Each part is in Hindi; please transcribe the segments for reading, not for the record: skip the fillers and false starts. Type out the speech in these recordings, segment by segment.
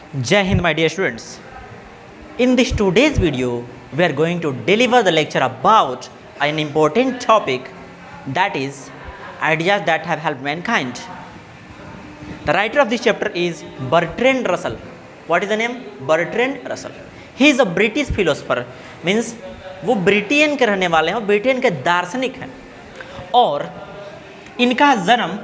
Jai Hind, my dear students. In this today's video, we are going to deliver the lecture about an important topic, that is ideas that have helped mankind. The writer of this chapter is Bertrand Russell. What is the name? Bertrand Russell. He is a British philosopher, means वो ब्रिटेन के रहने वाले हैं, ब्रिटेन के दार्शनिक हैं और इनका जन्म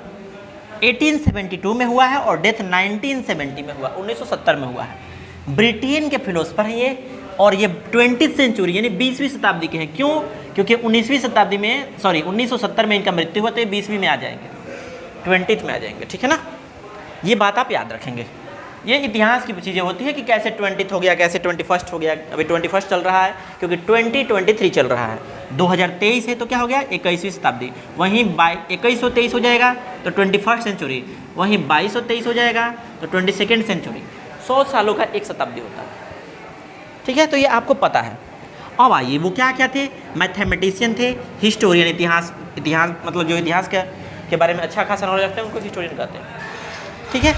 1872 में हुआ है और डेथ 1970 में हुआ, 1970 में हुआ है। ब्रिटेन के फिलोसफर हैं ये और ये 20th सेंचुरी यानी 20वीं शताब्दी के हैं। क्यों? क्योंकि 19वीं शताब्दी में 1970 में इनका मृत्यु हुआ, तो ये 20वीं में आ जाएंगे, 20th में आ जाएंगे। ठीक है ना, ये बात आप याद रखेंगे। ये इतिहास की चीज़ें होती है कि कैसे 20th हो गया, कैसे 21st हो गया। अभी 21st चल रहा है क्योंकि 2023 चल रहा है, 2023 है तो क्या हो गया 21वीं शताब्दी। वहीं 2123 हो जाएगा तो 21st सेंचुरी, वहीं 2223 हो जाएगा तो 22nd सेंचुरी। 100 सालों का एक शताब्दी होता है। ठीक है, तो ये आपको पता है। अब आइए, वो क्या क्या थे? मैथमेटिशियन थे, हिस्टोरियन, इतिहास मतलब जो इतिहास के बारे में अच्छा खासा नॉलेज रखते हैं उनको हिस्टोरियन कहते हैं। ठीक है,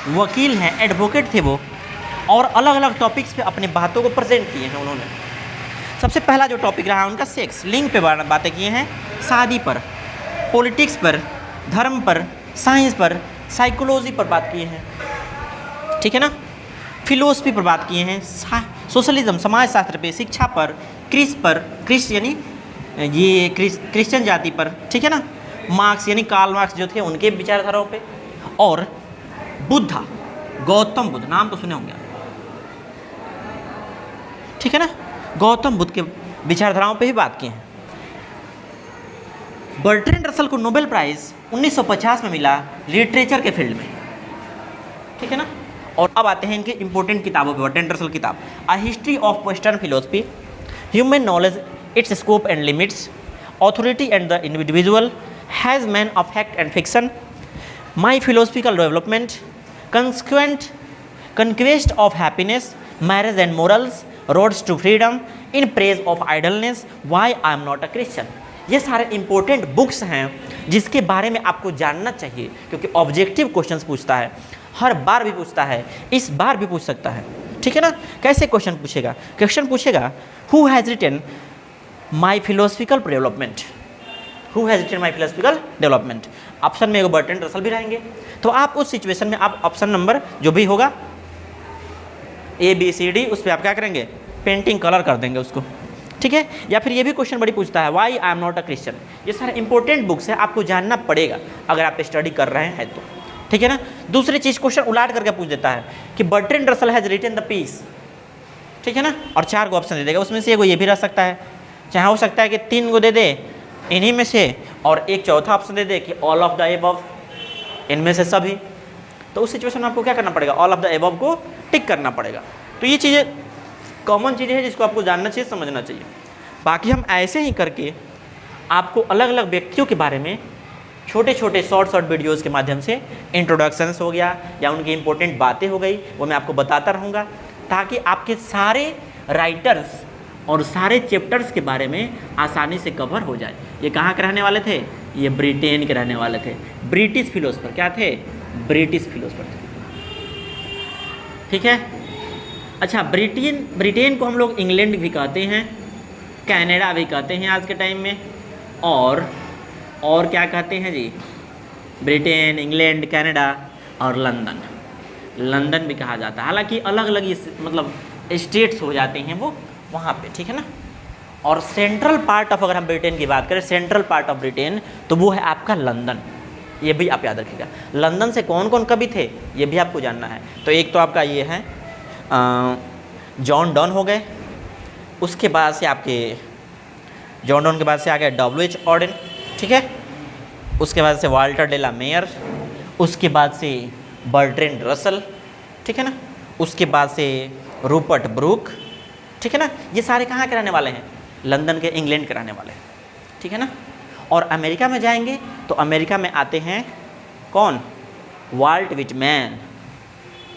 वकील हैं, एडवोकेट थे वो, और अलग अलग टॉपिक्स पे अपनी बातों को प्रेजेंट किए हैं उन्होंने। सबसे पहला जो टॉपिक रहा उनका सेक्स, लिंग पे बातें किए हैं, शादी पर, पॉलिटिक्स पर, धर्म पर, साइंस पर, साइकोलॉजी पर बात किए हैं। ठीक है ना, फिलोसफी पर बात किए हैं, सोशलिज्म समाजशास्त्र पे, शिक्षा पर, क्रिस्ट यानी ये क्रिश्चियन जाति पर। ठीक है ना, मार्क्स यानी कार्ल मार्क्स जो थे उनके विचारधाराओं पे, और बुद्धा, गौतम बुद्ध, नाम तो सुने होंगे। ठीक है ना, गौतम बुद्ध के विचारधाराओं पे ही बात की है। बर्ट्रैंड रसल को नोबेल प्राइज 1950 में मिला लिटरेचर के फील्ड में। ठीक है ना, और अब आते हैं इनके इंपॉर्टेंट किताबों पे। बर्ट्रैंड रसल किताब a history of western philosophy, human knowledge, it's scope and limits, authority and the individual, has man of fact and fiction, my philosophical development, conquest of happiness, marriage and morals, roads to freedom, in praise of idleness, why I am not a Christian। ये सारे इंपॉर्टेंट बुक्स हैं जिसके बारे में आपको जानना चाहिए, क्योंकि ऑब्जेक्टिव क्वेश्चंस पूछता है, हर बार भी पूछता है, इस बार भी पूछ सकता है। ठीक है ना, कैसे क्वेश्चन पूछेगा? क्वेश्चन पूछेगा who has written my philosophical development, who has written my philosophical development. Option में एगो बर्ट्रैंड रसल भी रहेंगे, तो आप उस सिचुएशन में आप ऑप्शन नंबर जो भी होगा ABCD, उस पर आप क्या करेंगे? पेंटिंग कलर कर देंगे उसको। ठीक है, या फिर ये भी क्वेश्चन बड़ी पूछता है why I am not a Christian. ये सारे इंपॉर्टेंट बुक्स हैं, आपको जानना पड़ेगा अगर आप स्टडी कर रहे हैं तो। ठीक है ना, दूसरी चीज़ क्वेश्चन उलाट करके पूछ देता है कि Bertrand Russell has written the piece. ठीक है ना, और 4 को ऑप्शन दे देगा, उसमें से एगो ये भी रह सकता है, चाहे हो सकता है कि 3 को दे दे इन्हीं में से, और एक चौथा ऑप्शन दे दे कि ऑल ऑफ द एबव, इनमें से सभी। तो उस सिचुएशन में आपको क्या करना पड़ेगा? ऑल ऑफ द एबव को टिक करना पड़ेगा। तो ये चीज़ें कॉमन चीज़ें हैं जिसको आपको जानना चाहिए, समझना चाहिए। बाकी हम ऐसे ही करके आपको अलग अलग व्यक्तियों के बारे में छोटे छोटे शॉर्ट वीडियोज़ के माध्यम से, इंट्रोडक्शंस हो गया या उनकी इंपॉर्टेंट बातें हो गई, वो मैं आपको बताता रहूँगा, ताकि आपके सारे राइटर्स और सारे चैप्टर्स के बारे में आसानी से कवर हो जाए। ये कहाँ के रहने वाले थे? ये ब्रिटेन के रहने वाले थे, ब्रिटिश फिलोसफर। क्या थे? ब्रिटिश फिलोसफर थे। ठीक है, अच्छा, ब्रिटेन को हम लोग इंग्लैंड भी कहते हैं, कनाडा भी कहते हैं आज के टाइम में, और क्या कहते हैं जी? ब्रिटेन, इंग्लैंड, कनाडा और लंदन भी कहा जाता है। हालांकि अलग अलग मतलब स्टेट्स हो जाते हैं वो वहाँ पे। ठीक है ना, और सेंट्रल पार्ट ऑफ, अगर हम ब्रिटेन की बात करें, सेंट्रल पार्ट ऑफ ब्रिटेन, तो वो है आपका लंदन। ये भी आप याद रखिएगा। लंदन से कौन कौन कवि थे ये भी आपको जानना है। तो एक तो आपका ये है जॉन डॉन हो गए, उसके बाद से आपके जॉन डॉन के बाद से आ गया W.H. ऑडेन। ठीक है, उसके बाद से वाल्टर डे ला मेयर, उसके बाद से बर्ट्रैंड रसल। ठीक है ना, उसके बाद से रूपर्ट ब्रूक। ठीक है ना, ये सारे कहाँ के रहने वाले हैं? लंदन के, इंग्लैंड के रहने वाले हैं। ठीक है ना, और अमेरिका में जाएंगे तो अमेरिका में आते हैं कौन? Walt Whitman.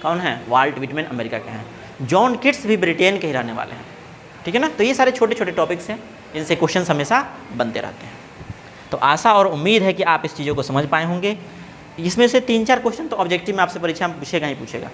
कौन है? वाल्ट विटमैन अमेरिका के हैं। जॉन किट्स भी ब्रिटेन के ही रहने वाले हैं। ठीक है ना, तो ये सारे छोटे छोटे टॉपिक्स हैं, इनसे क्वेश्चन हमेशा बनते रहते हैं। तो आशा और उम्मीद है कि आप इस चीज़ों को समझ पाए होंगे। इसमें से 3-4 क्वेश्चन तो ऑब्जेक्टिव में आपसे परीक्षा में पूछेगा ही पूछेगा।